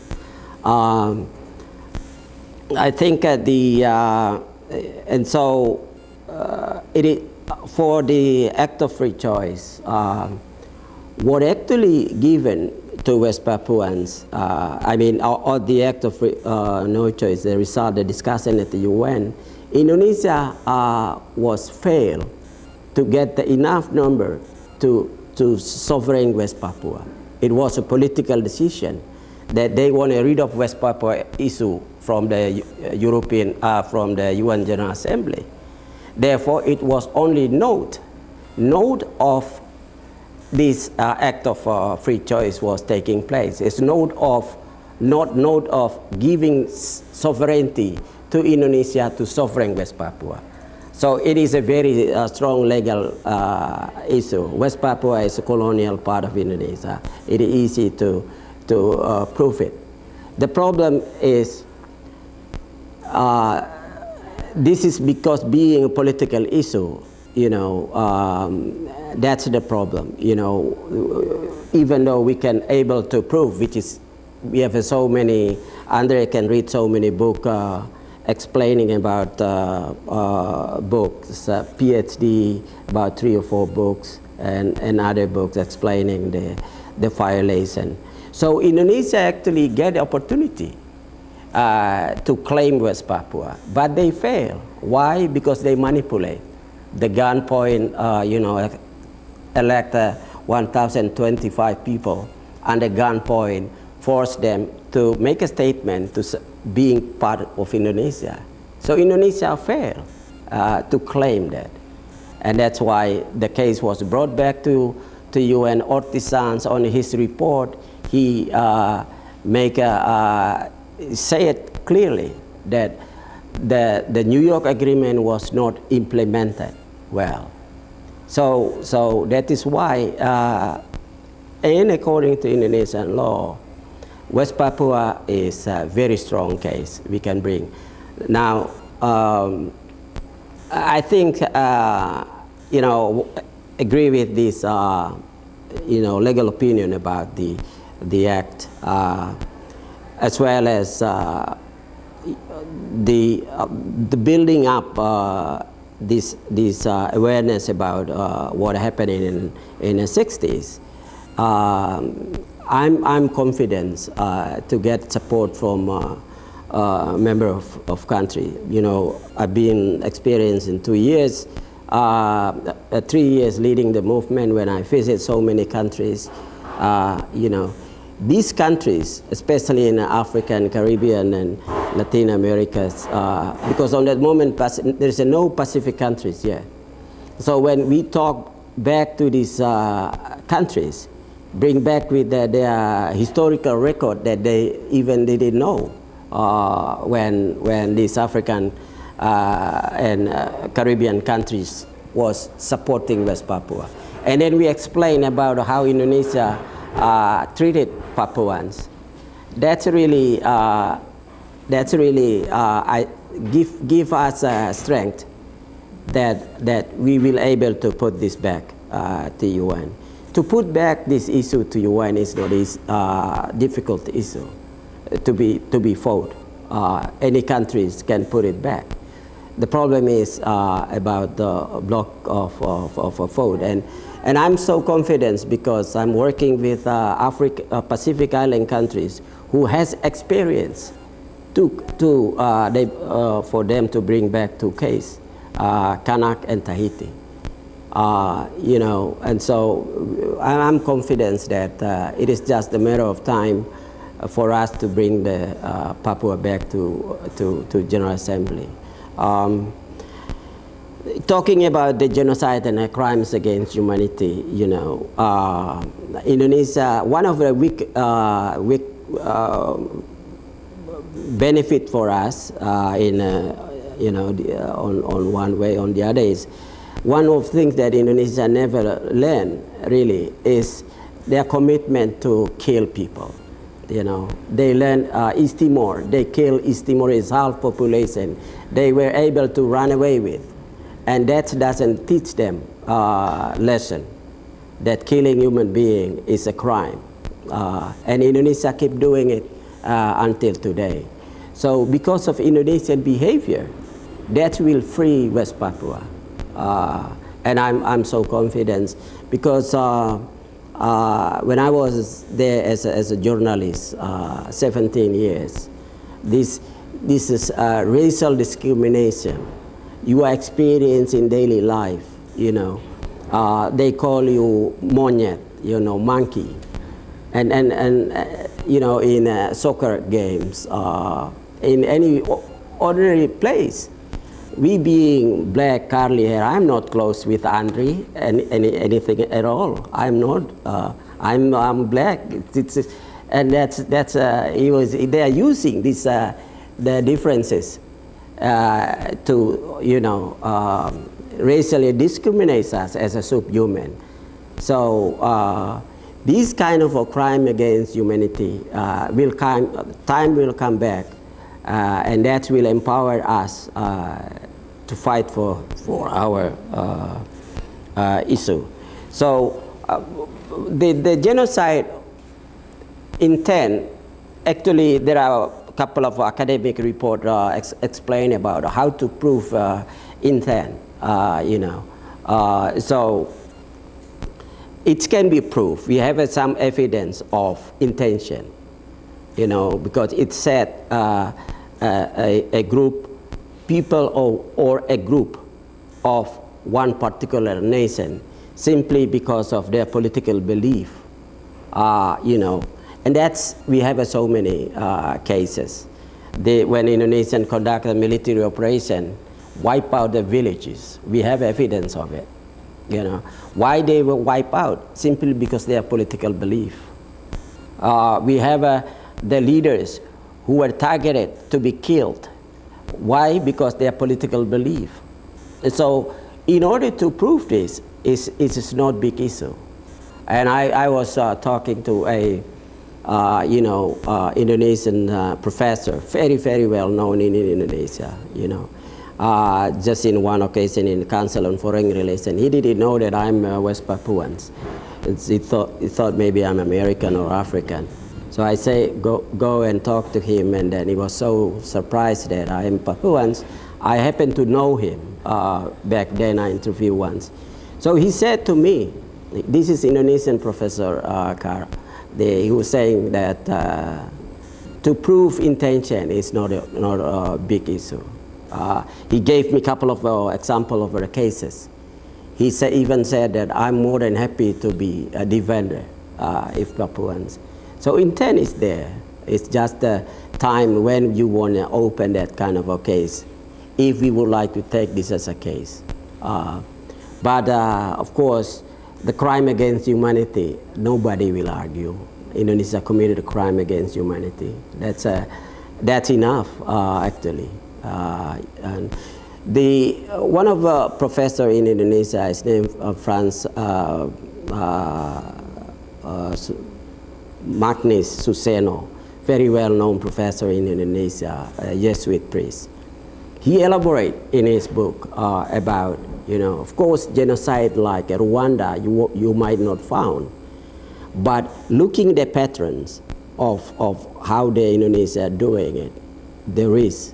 I think and so for the act of free choice, what actually given to West Papuans, I mean, or the act of no choice, the result, the discussion at the UN, Indonesia was failed to get enough number to sovereign West Papua. It was a political decision that they want to rid of West Papua issue from the from the UN General Assembly. Therefore, it was only note of this act of free choice was taking place. It's not note of giving sovereignty to Indonesia to sovereign West Papua. So it is a very strong legal issue. West Papua is a colonial part of Indonesia. It is easy to prove it. The problem is this is because being a political issue, you know, that's the problem. You know, even though we can able to prove, which is, we have so many, Andre can read so many books explaining about books, PhD, about 3 or 4 books, and other books explaining the violation. So Indonesia actually get the opportunity to claim West Papua, but they fail. Why? Because they manipulate. The gunpoint, you know, elect 1,025 people, and the gunpoint force them to make a statement to being part of Indonesia. So Indonesia failed to claim that. And that's why the case was brought back to UN. Ortizans on his report, he say it clearly that the New York Agreement was not implemented well. So that is why, and according to Indonesian law, West Papua is a very strong case we can bring. Now, I think, you know, agree with this, you know, legal opinion about the act, as well as the building up this awareness about what happened in the 60s. I'm confident to get support from member of country. You know, I've been experienced in 2 years, 3 years leading the movement when I visit so many countries. You know, these countries, especially in Africa and Caribbean and Latin America, because on that moment there's no Pacific countries yet. So when we talk back to these countries, bring back with their historical record that they even didn't know when these African and Caribbean countries was supporting West Papua. And then we explain about how Indonesia treated Papuans. That's really give us strength that we will able to put this back to UN. To put back this issue to UN is not a difficult issue to be fought. Any countries can put it back. The problem is about the block of a vote. And I'm so confident because I'm working with Pacific Island countries who has experience for them to bring back 2 cases, Kanak and Tahiti. You know, and so I'm confident that it is just a matter of time for us to bring the Papua back to General Assembly. Talking about the genocide and the crimes against humanity, you know, Indonesia, one of the weak benefit for us in you know, on one way, on the other is one of the things that Indonesia never learned really is their commitment to kill people. You know, they learned East Timor. They killed East Timor's half population. They were able to run away with, and that doesn't teach them lesson that killing human being is a crime. And Indonesia keep doing it until today. So because of Indonesian behavior, that will free West Papua. And I'm so confident because when I was there as a journalist, 17 years, this is racial discrimination you are experiencing in daily life, you know. They call you monyet, you know, monkey. And you know, in soccer games, in any ordinary place, we being black, curly hair, I'm not close with Andre and anything at all. I'm not. I'm black. And they are using this the differences to, you know, racially discriminate us as a subhuman. So this kind of a crime against humanity time will come back, and that will empower us to fight for our issue. So the genocide intent, actually there are a couple of academic reports explain about how to prove intent, you know. So it can be proved. We have some evidence of intention, you know, because it said a group, people or a group of one particular nation simply because of their political belief, you know. And we have so many cases. When Indonesian conducted a military operation, wipe out the villages. We have evidence of it. You know, why they were wiped out? Simply because they have political belief. We have the leaders who were targeted to be killed. Why? Because they have political belief. And so in order to prove this, it is not big issue. And I was talking to a you know, Indonesian professor, very, very well known in Indonesia, you know. Just in one occasion in Council on Foreign Relations, he didn't know that I'm West Papuan. He thought maybe I'm American or African. So I say, go and talk to him, and then he was so surprised that I am Papuan. I happened to know him back then. I interviewed once. So he said to me, this is Indonesian professor Kara. He was saying that to prove intention is not a big issue. He gave me a couple of examples of the cases. He even said that I'm more than happy to be a defender if Papuans. So intent is there. It's just the time when you want to open that kind of a case, if we would like to take this as a case. But of course, the crime against humanity, nobody will argue. Indonesia committed a crime against humanity. That's enough, actually. And one of the professor in Indonesia is named Franz Magnus Suseno, very well-known professor in Indonesia, a Jesuit priest. He elaborates in his book about, you know, of course, genocide like Rwanda you might not found, but looking at the patterns of how the Indonesia are doing it, there is.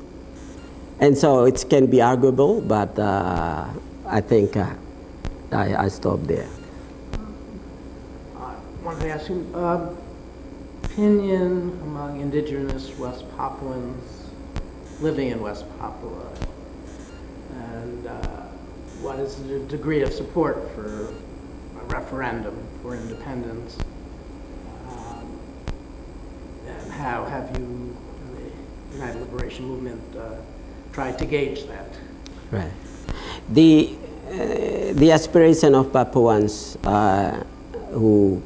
And so it can be arguable, but I think I stop there. I wanted to ask you, opinion among indigenous West Papuans living in West Papua, and what is the degree of support for a referendum for independence, and how have you, the United Liberation Movement, tried to gauge that? Right. The aspiration of Papuans who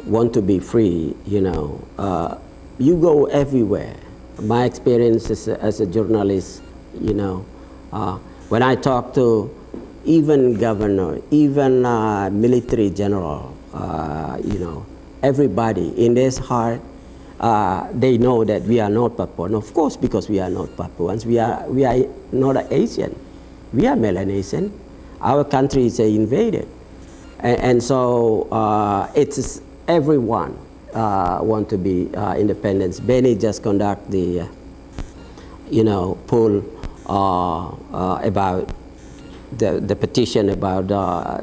want to be free, you know, you go everywhere. My experience as a journalist, you know, when I talk to even governor, even military general, you know, everybody in their heart, they know that we are not Papuan. Of course, because we are not Papuans, we are not Asian. We are Melanesian. Our country is invaded, and so it's everyone want to be independent. Benny just conduct the poll about the petition about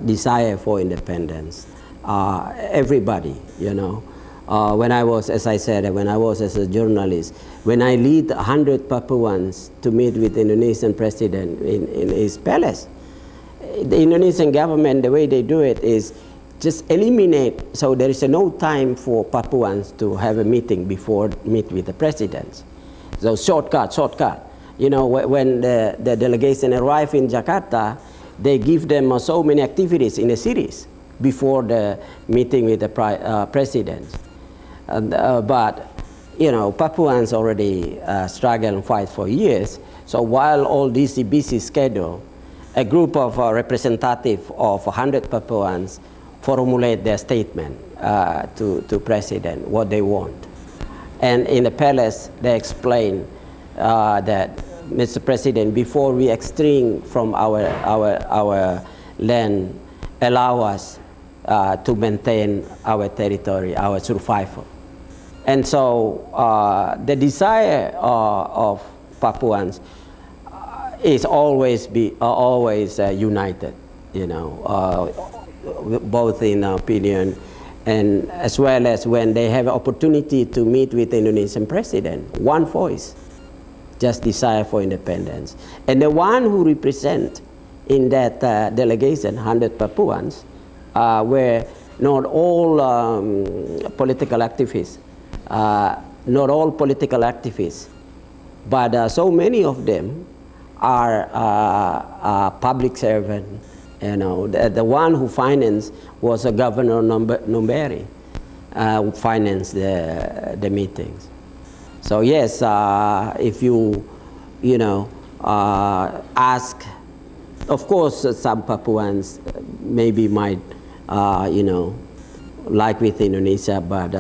desire for independence. Everybody, when I was, as I said, when I was as a journalist, when I lead 100 Papuans to meet with the Indonesian president in his palace, the Indonesian government, the way they do it is just eliminate, so there is no time for Papuans to have a meeting before meet with the president. So shortcut. When the delegation arrive in Jakarta, they give them so many activities in the cities before the meeting with the president. But Papuans already struggle and fight for years. So while all this busy schedule, a group of representatives of 100 Papuans formulate their statement to president, what they want. And in the palace, they explain that, Mr. President, before we extinct from our land, allow us to maintain our territory, our survival. And so the desire of Papuans is always united, both in opinion and as well as when they have an opportunity to meet with the Indonesian president, one voice, just desire for independence. And the one who represent in that delegation, 100 Papuans, were not all political activists, but so many of them are public servants. The one who financed was a Governor Numberi, who financed the meetings. So yes, if you ask, of course, some Papuans maybe might like with Indonesia, but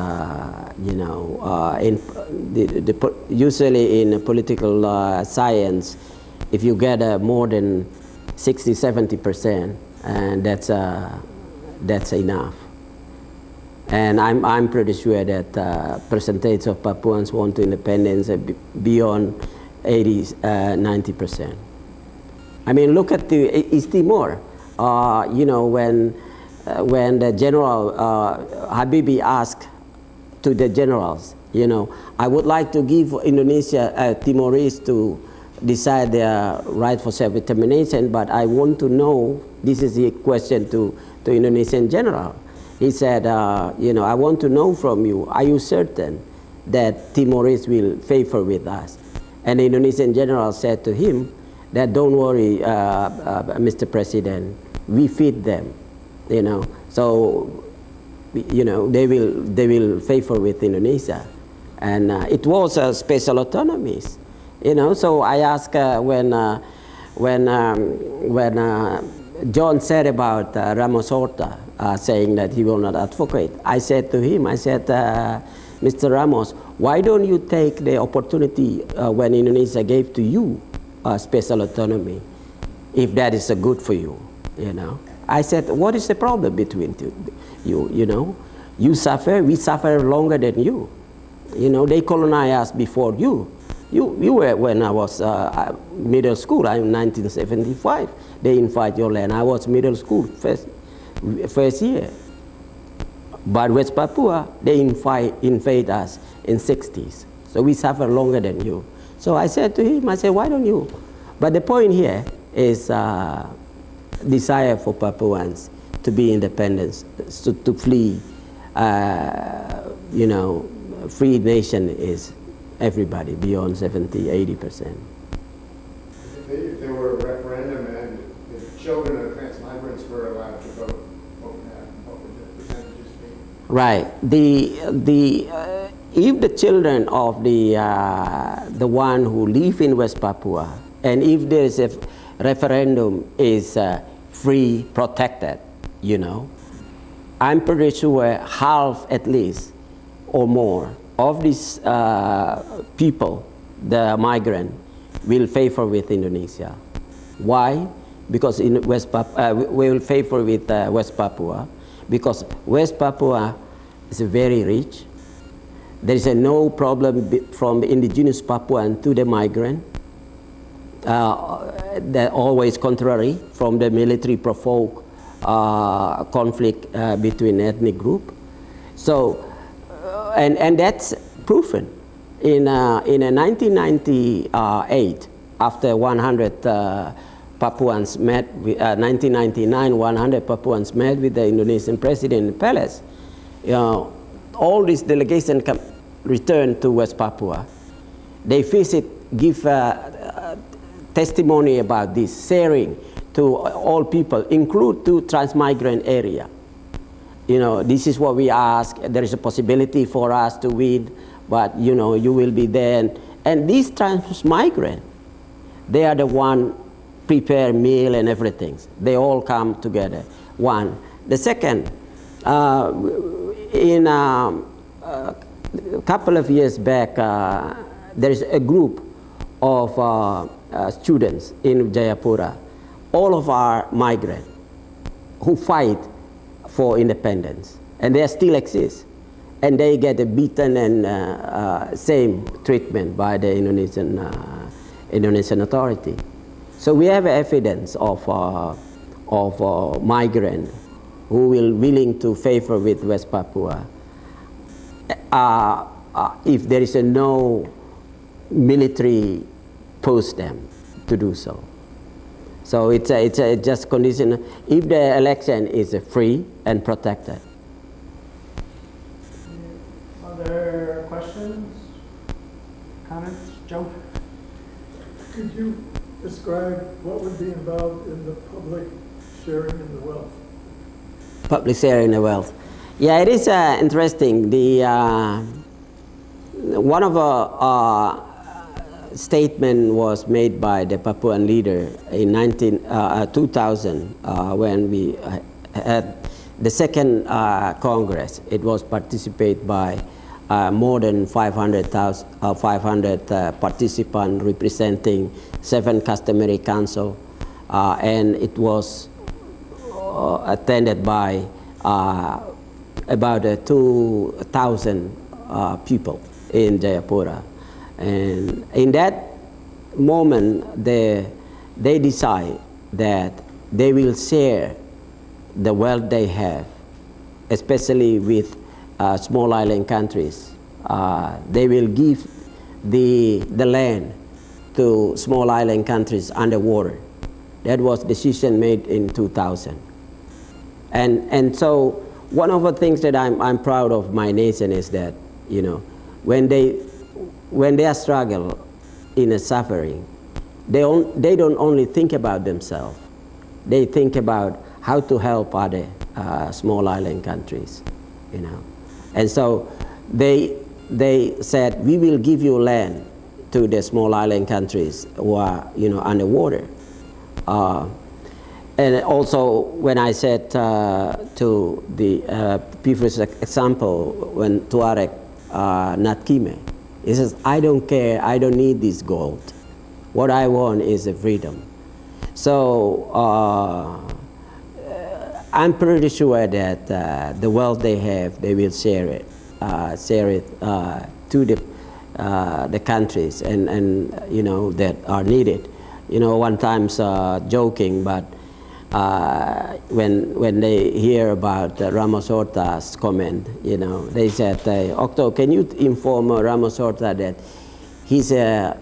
usually in political science, if you get more than 60–70%, and that's enough. And I'm pretty sure that percentage of Papuans want to independence beyond 80–90%. I mean, look at East Timor. When the General Habibie asked to the generals, I would like to give Indonesia Timorese to decide their right for self-determination, but I want to know, this is the question to Indonesian general. He said, I want to know from you, are you certain that Timorese will favor with us? And the Indonesian general said to him that, don't worry, Mr. President, we feed them, so, they will favor with Indonesia. And it was a special autonomies. So I asked when John said about Ramos Horta saying that he will not advocate, I said to him, Mr. Ramos, why don't you take the opportunity when Indonesia gave to you special autonomy, if that is good for you, I said, what is the problem between you, you suffer, we suffer longer than you. They colonized us before you. You were, when I was middle school, I'm 1975, they invite your land. I was middle school, first year. But West Papua, they invade us in 60s. So we suffer longer than you. So I said to him, why don't you? But the point here is desire for Papuans to be independent, to flee, free nation is everybody beyond 70–80%. If there were a referendum and the children of trans migrants were allowed to vote, what would the percentages be? Right. If the children of the one who live in West Papua, and if there is a referendum is free, protected, I'm pretty sure half at least or more of these people, the migrant, will favor with Indonesia. Why? Because in West Papua, we will favor with West Papua, because West Papua is very rich. There is no problem from indigenous Papuan to the migrant. They're always contrary from the military provoked conflict between ethnic group. So, and that's proven. In 1998, after 100 Papuans met, 1999, 100 Papuans met with the Indonesian president in the palace. All these delegations return to West Papua. They visit, give testimony about this, sharing to all people, include to transmigrant area. This is what we ask. There is a possibility for us to win, but you will be there. And these transmigrant, they are the one prepare meal and everything. They all come together. One. The second, in a couple of years back, there is a group of students in Jayapura, all of our migrants who fight for independence, and they still exist, and they get beaten and same treatment by the Indonesian authority. So we have evidence of migrants who will willing to favor with West Papua if there is no military push them to do so. So it's a just condition if the election is free and protected. Other questions, comments? Joe? Could you describe what would be involved in the public sharing in the wealth? Public sharing the wealth. Yeah, it is interesting. The one of our statement was made by the Papuan leader in 2000 when we had the second Congress. It was participated by more than 500 participants representing 7 customary council, and it was attended by about 2,000 people in Jayapura. And in that moment, they decide that they will share the wealth they have, especially with small island countries. They will give the land to small island countries underwater. That was decision made in 2000. And so one of the things that I'm proud of my nation is that, when they are struggle in a suffering, they don't only think about themselves. They think about how to help other small island countries, And so they said, we will give you land to the small island countries who are, underwater. And also, when I said to the previous example, when Tuareg Natkime, he says, I don't care, I don't need this gold. What I want is a freedom. So I'm pretty sure that the wealth they have, they will share it to the countries and that are needed. One time's joking, but when they hear about Ramos Horta's comment, they said, Octo, can you inform Ramos Horta that he's a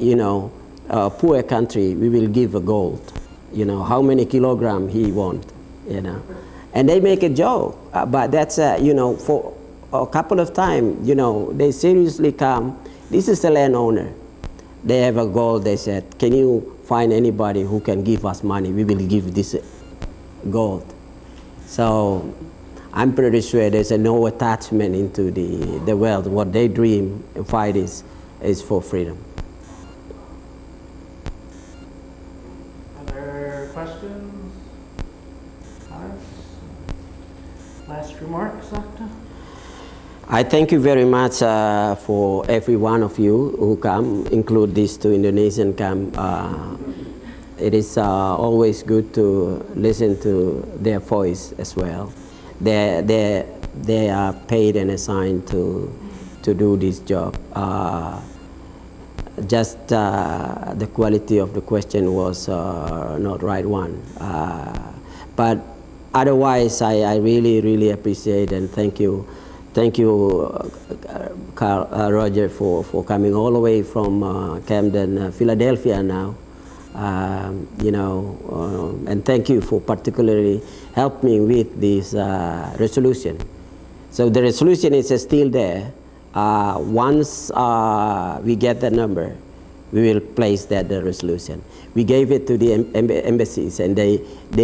poor country, we will give a gold, how many kilograms he want, And they make a joke, but that's, for a couple of times, they seriously come, this is the landowner. They have a goal, they said, can you find anybody who can give us money? We will give this gold. So I'm pretty sure there's no attachment into the wealth. What they dream and fight is for freedom. Other questions? Comments? Last remarks, Octo? I thank you very much for every one of you who come, include these two Indonesian camp. It is always good to listen to their voice as well. They are paid and assigned to do this job. Just the quality of the question was not right one. But otherwise, I really, really appreciate and thank you. Thank you, Roger, for coming all the way from Camden, Philadelphia now. You know, and thank you for particularly helping me with this resolution. So the resolution is still there. Once we get the number, we will place that resolution. We gave it to the embassies, and they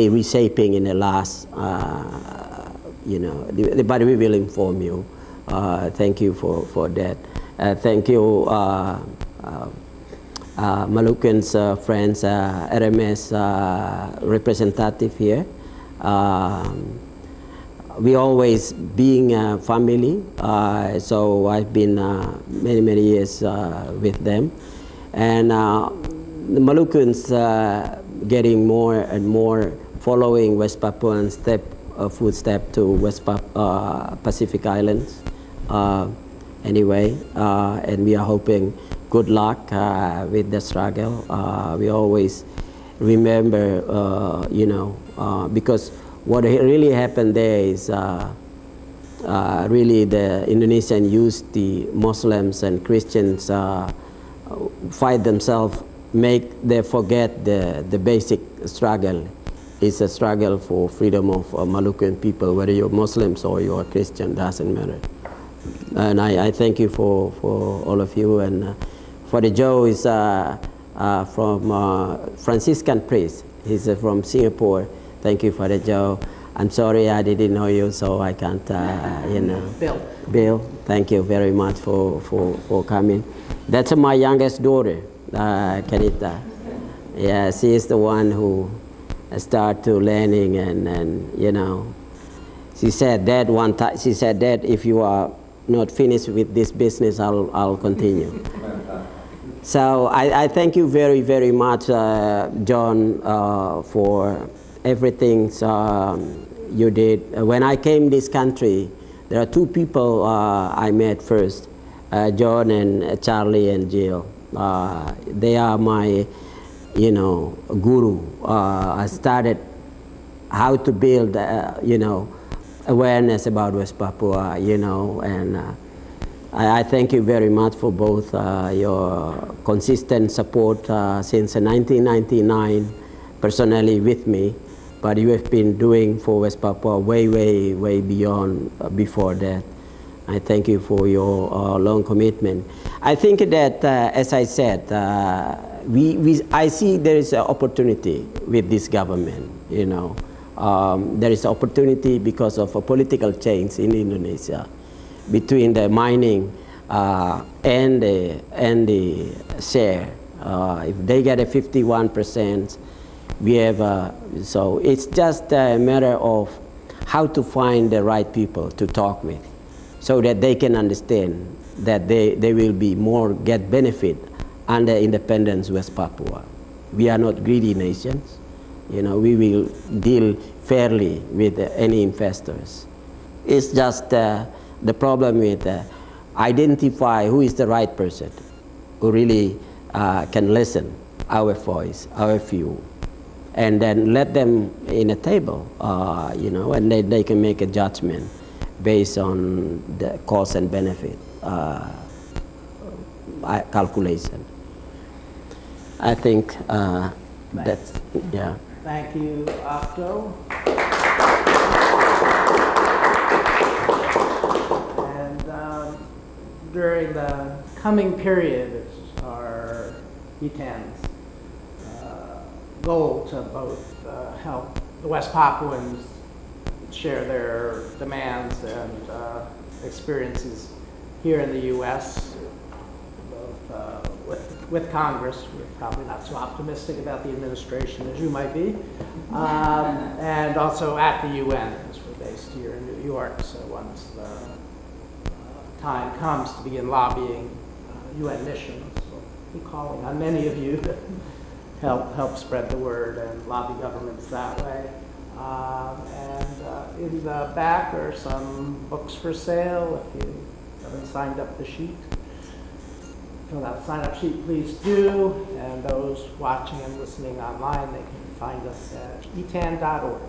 reshaping in the last, you know, but we will inform you. Thank you for that. Thank you, Maluku's friends, RMS representative here. We always being a family, so I've been many years with them, and the Maluku's getting more and more following West Papuan footstep to West Pacific Islands. Anyway, and we are hoping good luck with the struggle. We always remember, you know, because what really happened there is really the Indonesian used the Muslims and Christians fight themselves, make them forget the basic struggle. It's a struggle for freedom of Malukuan people, whether you're Muslims or you're Christian, doesn't matter. And I thank you for all of you. And Father Joe is from Franciscan priest. He's from Singapore. Thank you, Father Joe. I'm sorry I didn't know you, so I can't, you know. Bill, thank you very much for coming. That's my youngest daughter, Kanita. Yeah, she is the one who started to learning, and you know, she said that one time. She said that if you are not finished with this business, I'll continue. So I thank you very much, John, for everything you did. When I came this country, there are two people I met first, John and Charlie and Jill. They are my, you know, guru. I started how to build, you know, awareness about West Papua, you know, and I thank you very much for both your consistent support since 1999, personally with me. But you have been doing for West Papua way beyond before that. I thank you for your long commitment. I think that, as I said, I see there is an opportunity with this government. You know, there is opportunity because of a political change in Indonesia between the mining and the share. If they get a 51%. We have, so it's just a matter of how to find the right people to talk with so that they can understand that they will be more get benefit under independence West Papua. We are not greedy nations. You know, we will deal fairly with any investors. It's just the problem with identify who is the right person who really can listen our voice, our view, and then let them in a table, you know, and they can make a judgment based on the cost and benefit calculation. I think that's, yeah. Thank you, Octo. And during the coming period, our ETAN's goal to both help the West Papuans share their demands and experiences here in the U.S., both with Congress. We're probably not so optimistic about the administration as you might be, and also at the UN, because we're based here in New York. So once time comes to begin lobbying UN missions. We'll be calling on many of you to help spread the word and lobby governments that way. In the back are some books for sale. If you haven't signed up the sheet, fill out the sign-up sheet, please do. And those watching and listening online, they can find us at etan.org.